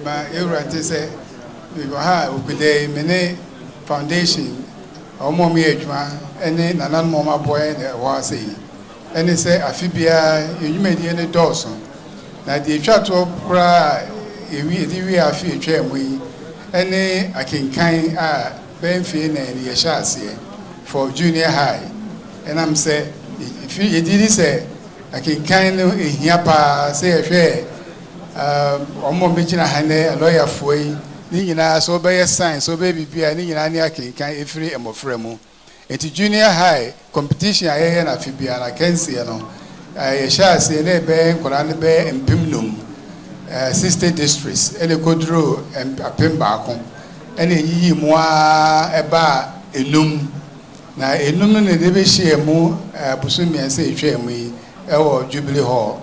ma ewurante se we go ha okude mene foundation omo me adwuma ene nanan mo ma boy na wa sei ene se afibia enwumadi ne dɔɔso na de twato kura ewi afi etwa mu yi ene akenkan a benfie na ne ye hyase for junior high and I'm say if you did say akenkan no ehia pa say ehwe omo megina hane lawyer foi ni nyina so be science so be bibia ni nyina ni akenkan efiri emofra mu enti junior high competition ayeye na fibia na kensie no ye hyase na be nkora ne be empimnum 60 districts ele kodro apemba akon ene yiyi mu a eba enum na enum ne de be hye mu busu miense etwa mu yi ewo jubilee hall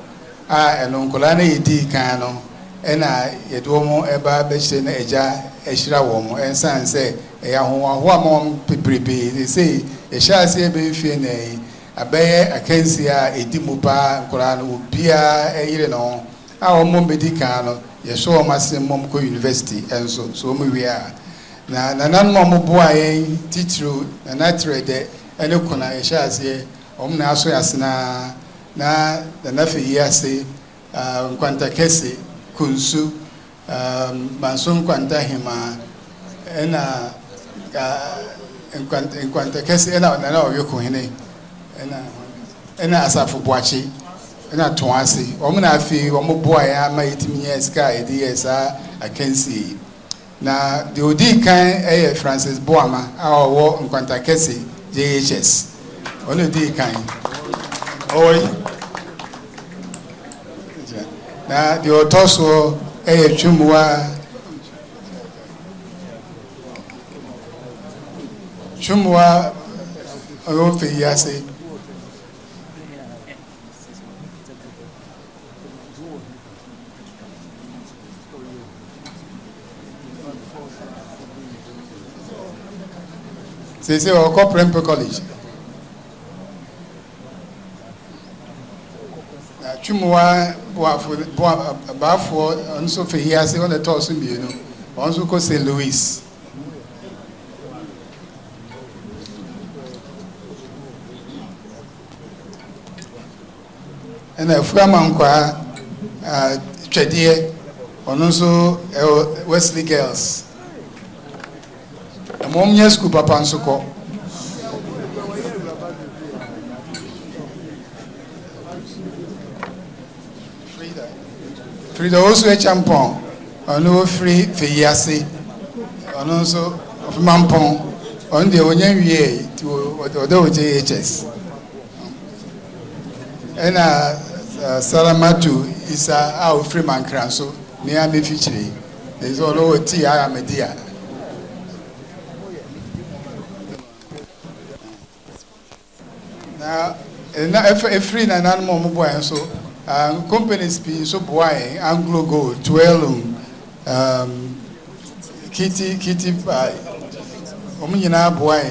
a eno nkola na yedi kan no ena yedo mu eba be hye na eja ehira wo mu ensan se eya ho amom pebrebe say ehyase be fie na abeye akansi a edi mu pa nkola no obia eyire no a omo medical no ye so masem mom ko university enso so mu wi a na nan mom bo aye titru na natre de ene kuna ye hyase na aso yasena na fe yase nkwanta kese kunsu manso nkwanta hima ena nkwanta kese ena oyeko hene ena asafu boachi na toase na afi boa ya ma yitimi yes ka yes I can see na the odi kan Francis Boama awo nkwanta kese JHS ono di kan oi na the otoso chumwa o fe yase c'est au Opemsuo college na chumwa boafo onso fe yase on the toss mbienu onso ko St. Louis ena fuama nkwa twedie onso Wesley Girls mom nya school papa nso ko Frida also a champion ono free feyase ono nso of mampon on de onya wie to odo JHS ena Salamatu isa a free man kranso me a me fichire is all over ti a media na free na nan mo boy so companies be so boy Anglo Gold Twelum Kitty omunyina boy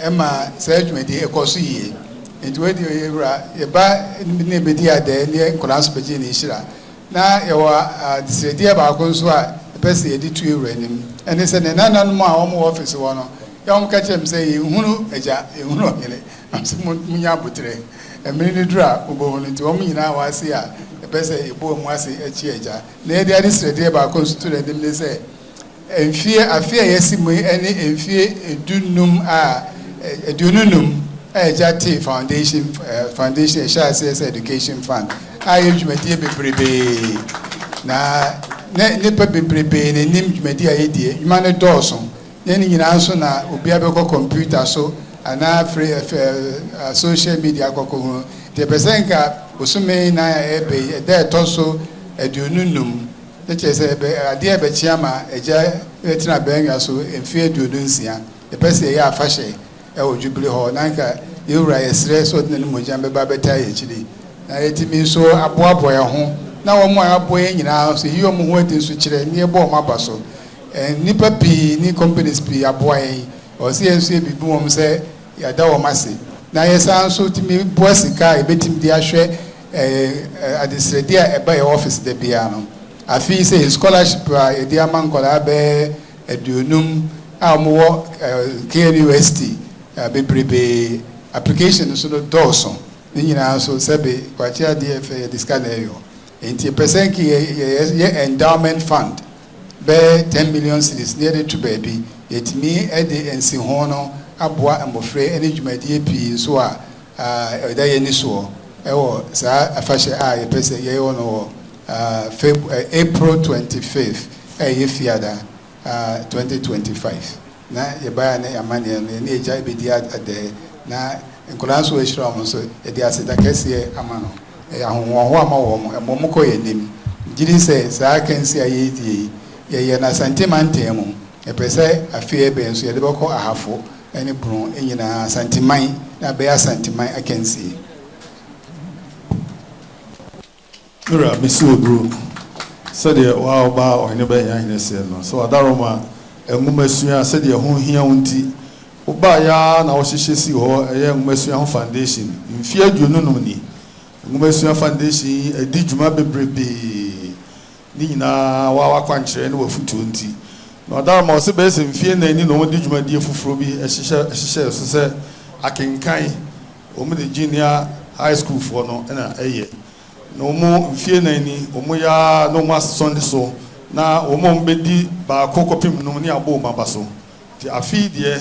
ema sedwedi ekoso yie enti we de yewra ye ba ne bedi ade ne koranso beje ne hira na ye wa disredi ba ko so a pese edi tu ewra nim ene se ne nanan mo a wo office wo no ya wo ka chem se ehunu eja ehunu hele amse munya butre emiri dura obo nti wo nyina wa se a pese ebo mu ase echi eja na ye de disredi ba ko so tu ne dim ne se enfie afie yesi mu ene enfie edunum a edununum Ejati foundation Shares education fund ayo jumedi bebrebe na nipa bebrebe ne nim jumedi ayedie juma ne dɔɔso ne nyina so na obi abekɔ computer so ana free social media akɔkɔ ho de besenka osome na ebe de toso edununum ne kyese ebe ade ebe chiama eja etina benga so emfie edununsia de pese ya afahye ewo jubilee hall nanka yewura yesre so de no mojambe ba beta yechiri na yetimi so aboabo ya ho na wo mo abo ye nyina so hiyo mo ho adi so kire ne ebo mo abaso nipa pi ni companies pi abo ye o se enso e bibu mo se ya da wo mase na yesa so timi boasika ebetim di ahwe adisredi a eba ye office de bia no afi say scholarship a yɛde ama nkɔlaa bɛɛ aduonum a wɔwɔ KNUST bebrebe application so no dɔɔso ne nyinaa so sɛbe kwakye adeɛ fɛ yɛde sika na ɛyɔ nti pɛsɛn ki yɛ endowment fund bɛɛ 10 million cedis ne yɛde to baabi yɛtumi ɛde nsiho no aboa mmɔfra ne dwumadie pii nso a ɛda yɛ ni soɔ ɛwɔ saa afahyɛ a yɛpɛ sɛ yɛyɛ no wɔ April 25th ɛyɛ fiada 2025 na yɛbaa ne amaneɛ no yɛne agya bɛdi adɛ na nkɔla nso ahyira wɔn nso yɛde aseda kɛseɛ ama no ɛyɛ ahohoɔho ama wɔn ɛmɔ mu kɔ yɛ anim gyiri sɛ saa kɛnse a yɛdie yɛyɛ na santemanten mu yɛpɛ sɛ afei ɛbɛn nso yɛde bɛkɔ ahafo ɛne bunu nyinaa santeman na bɛyɛ santeman akɛnse. Mira Mr. Group said the wow bar or Oheneba Hiahene said no. So Adaroma Ngumesua said the home here unti Obaya na Oshishesi or a young Mesua Foundation. In fear you know ni Ngumesua Foundation a dijuma bebrebe Nina Wawa Quantre and Wafutunti. No Adaroma was the best in fear any no dijuma dear Fufrobi as she said I can kind the junior high school for no and a year. No more fear nanny, Omoya, no more Sunday so. Now, Omon Bedi, Bakopim, no near Boma Basso. The Afid ye,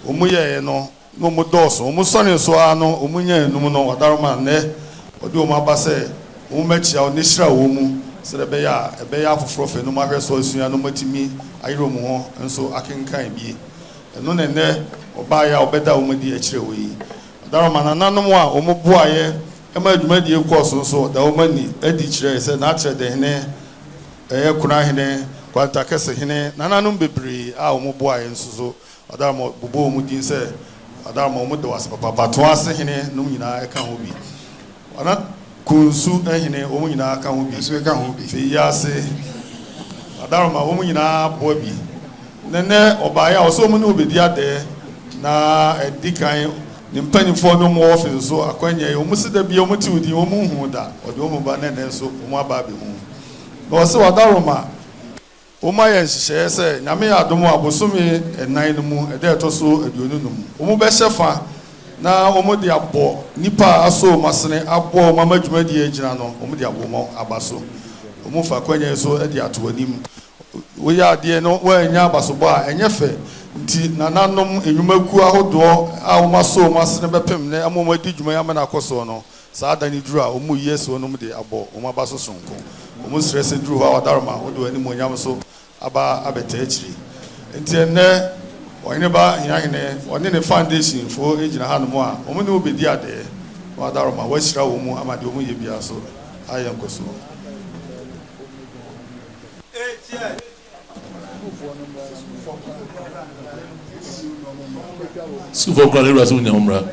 Omoya, no more doors, almost sunny so I know, Omuya, no more, Darman, ne, or do my basse, Omecha, Nisra, Omu, said a bear for profit, no matter so soon, no more to me, I room and so I can kind be. And none and there, or buy our better Omedi H.W. Darman, and none more, Omo boy. Ema dwumadi ekɔ so da omani adi kyerɛ sɛ na akyerɛ de hene ɛyɛ kuna hene kwanta kɛse hene nananom bebree a wɔn boa yɛn so adarma bobo mu din sɛ adarma wɔn de wase papa bato ase hene no nyinaa ɛka ho bi ana kunsu hene wɔn nyinaa ka ho bi so ɛka ho bi fi yase adarma wɔn nyinaa boa bi nene ɔbaayɛ a ɔsɔ wɔn ne obedi ade na ɛdikan the penny for no more office so akwanya you must be able to the omu da or the omu banana so baby no so adaroma oma yen hye say nyame adomo abosome enan mu e dey to so aduonu num omu be hyefa na omu de abo nipa aso masene abo mama dwumadi agina no omu de abo mo abaso omu fa akwanya so e de ato anim wo ya de no wa anya abaso bo a enye fe nti nananom enwumaku ahodo a womaso masene bepem ne amoma di dwuma ya mana akoso no saa dani duru a omu yeso no mu de abo omu abaso sonko omu stress duru ha wadarma wodo ani mo nyam so aba abeta akiri nti enne Oheneba Hiahene one ne foundation for ejina hanmo a omu ne obedi ade wadarma washira wo mu amade omu ye bia so ayenkoso School for Kwale Rasu Nyamra.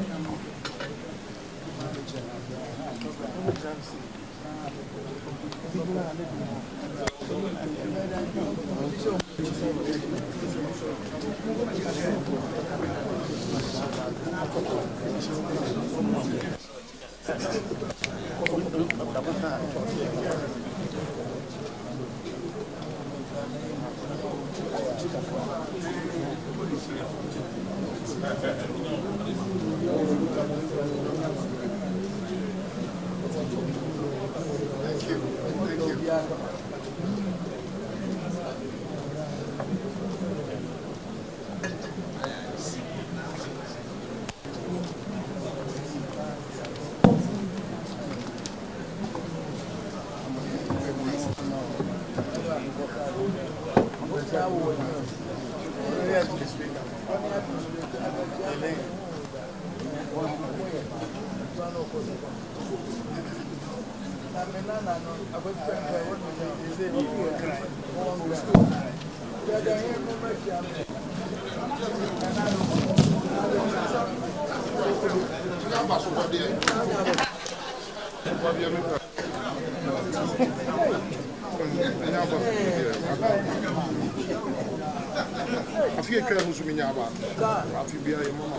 Afie kra no so menya ba. Afie bia ye mama.